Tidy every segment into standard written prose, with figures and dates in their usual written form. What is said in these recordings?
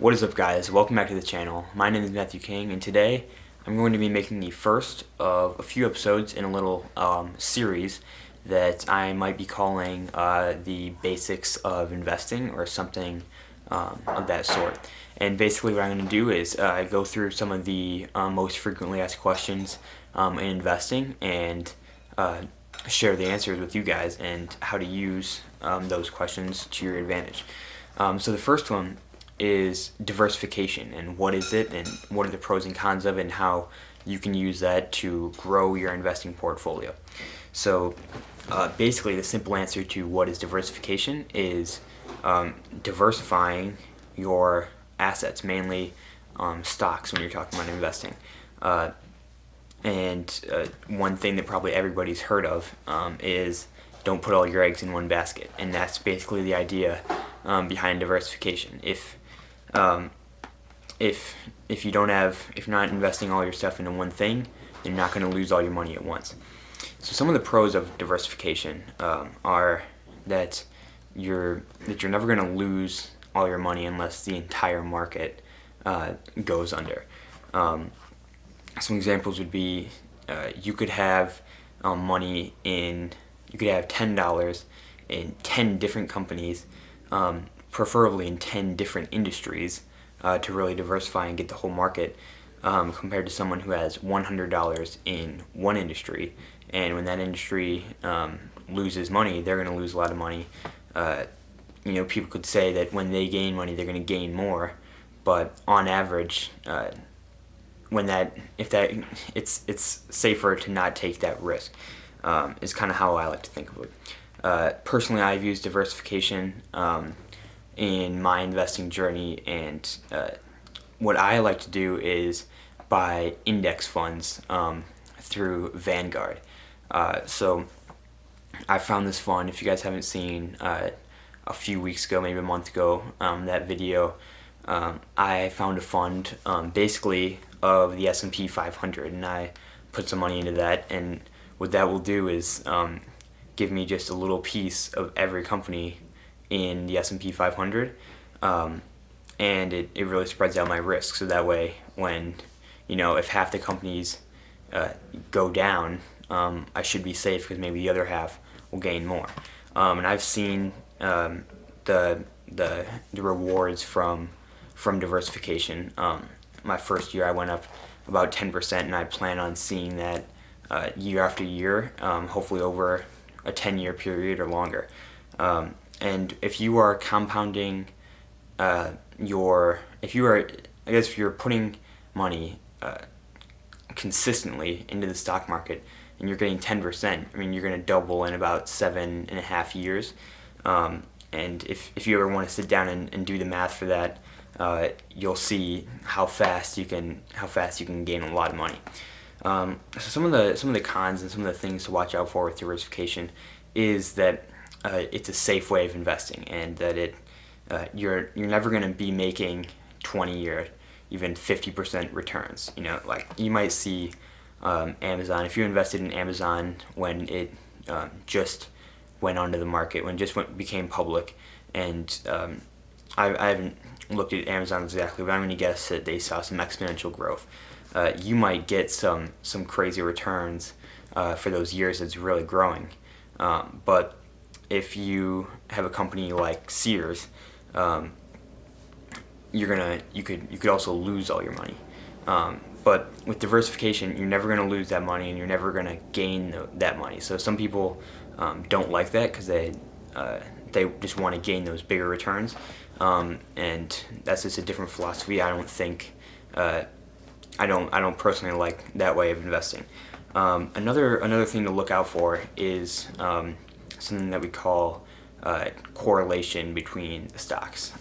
What is up, guys? Welcome back to the channel. My name is Matthew King, and today I'm going to be making the first of a few episodes in a little series that I might be calling the basics of investing or something of that sort. And basically what I'm going to do is go through some of the most frequently asked questions in investing and share the answers with you guys and how to use those questions to your advantage. So the first one is diversification, and what is it, and what are the pros and cons of it, and how you can use that to grow your investing portfolio. So basically the simple answer to what is diversification is diversifying your assets, mainly stocks when you're talking about investing. And one thing that probably everybody's heard of is don't put all your eggs in one basket, and that's basically the idea behind diversification. If you're not investing all your stuff into one thing, you're not going to lose all your money at once. So some of the pros of diversification are that you're never going to lose all your money unless the entire market goes under. Some examples would be you could have you could have $10 in 10 different companies, preferably in 10 different industries, to really diversify and get the whole market, compared to someone who has $100 in one industry, and when that industry loses money, they're going to lose a lot of money. People could say that when they gain money, they're going to gain more, but on average, it's safer to not take that risk. Is kind of how I like to think of it. Personally, I've used diversification in my investing journey, and what I like to do is buy index funds through Vanguard. So I found this fund. If you guys haven't seen a few weeks ago, maybe a month ago, that video, I found a fund basically of the S&P 500, and I put some money into that, and what that will do is give me just a little piece of every company in the S&P 500, and it really spreads out my risk, so that way when, if half the companies go down, I should be safe because maybe the other half will gain more. And I've seen the rewards from diversification. My first year I went up about 10%, and I plan on seeing that year after year, hopefully over a 10-year period or longer. And if you are compounding if you're putting money consistently into the stock market and you're getting 10%, you're going to double in about 7.5 years. And if you ever want to sit down and do the math for that, you'll see how fast you can gain a lot of money. So some of the cons and some of the things to watch out for with diversification is that it's a safe way of investing, and that you're never going to be making 20 or even 50% returns. Like you might see Amazon. If you invested in Amazon when it just went onto the market, when it just became public, and I haven't looked at Amazon exactly, but I'm going to guess that they saw some exponential growth. You might get some crazy returns for those years it's really growing, but if you have a company like Sears, you could also lose all your money. But with diversification, you're never going to lose that money, and you're never going to gain that money. So some people don't like that because they just want to gain those bigger returns, and that's just a different philosophy. I don't personally like that way of investing. Another thing to look out for is something that we call correlation between the stocks.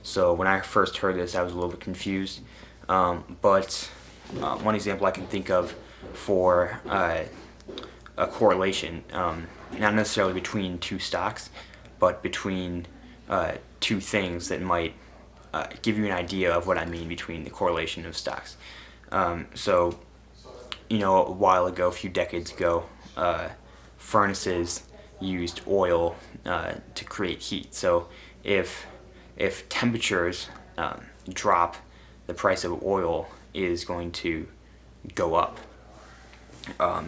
So when I first heard this, I was a little bit confused. But one example I can think of for a correlation, not necessarily between two stocks, but between two things that might give you an idea of what I mean between the correlation of stocks. So, a while ago, a few decades ago, furnaces used oil to create heat. So if temperatures drop, the price of oil is going to go up.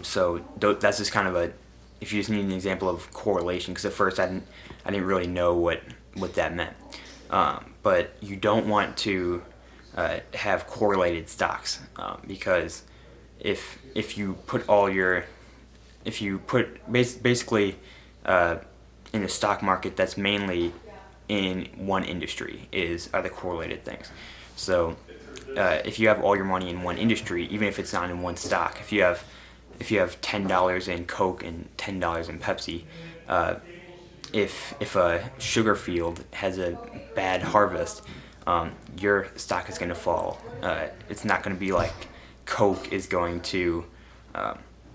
So that's just kind of if you just need an example of correlation, because at first I didn't really know what that meant. But you don't want to have correlated stocks, because if you put basically in the stock market that's mainly in one industry are the correlated things. So if you have all your money in one industry, even if it's not in one stock, if you have $10 in Coke and $10 in Pepsi, if a sugar field has a bad harvest, your stock is going to fall. It's not going to be like Coke is going to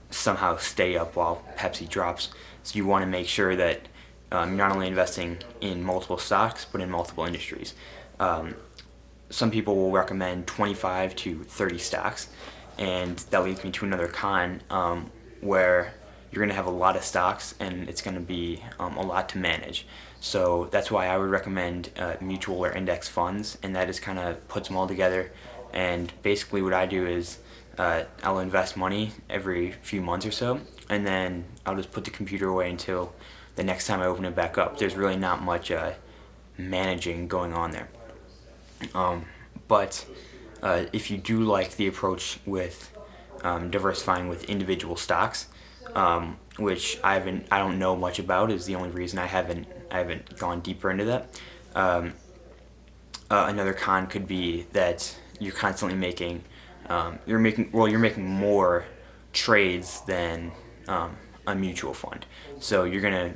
somehow stay up while Pepsi drops. So you want to make sure that you're not only investing in multiple stocks, but in multiple industries. Some people will recommend 25 to 30 stocks, and that leads me to another con, where you're going to have a lot of stocks and it's going to be a lot to manage. So that's why I would recommend mutual or index funds, and that just kind of puts them all together. And basically what I do is I'll invest money every few months or so, and then I'll just put the computer away until the next time I open it back up. There's really not much managing going on there. But if you do like the approach with diversifying with individual stocks, which I don't know much about, is the only reason I haven't gone deeper into that. Another con could be that you're constantly making more trades than a mutual fund. So you're gonna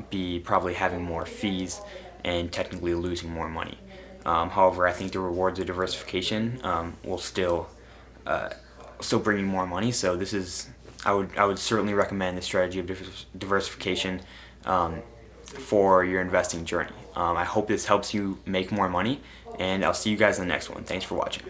be probably having more fees and technically losing more money. However, I think the rewards of diversification will still bring you more money. So I would certainly recommend the strategy of diversification for your investing journey. I hope this helps you make more money, and I'll see you guys in the next one. Thanks for watching.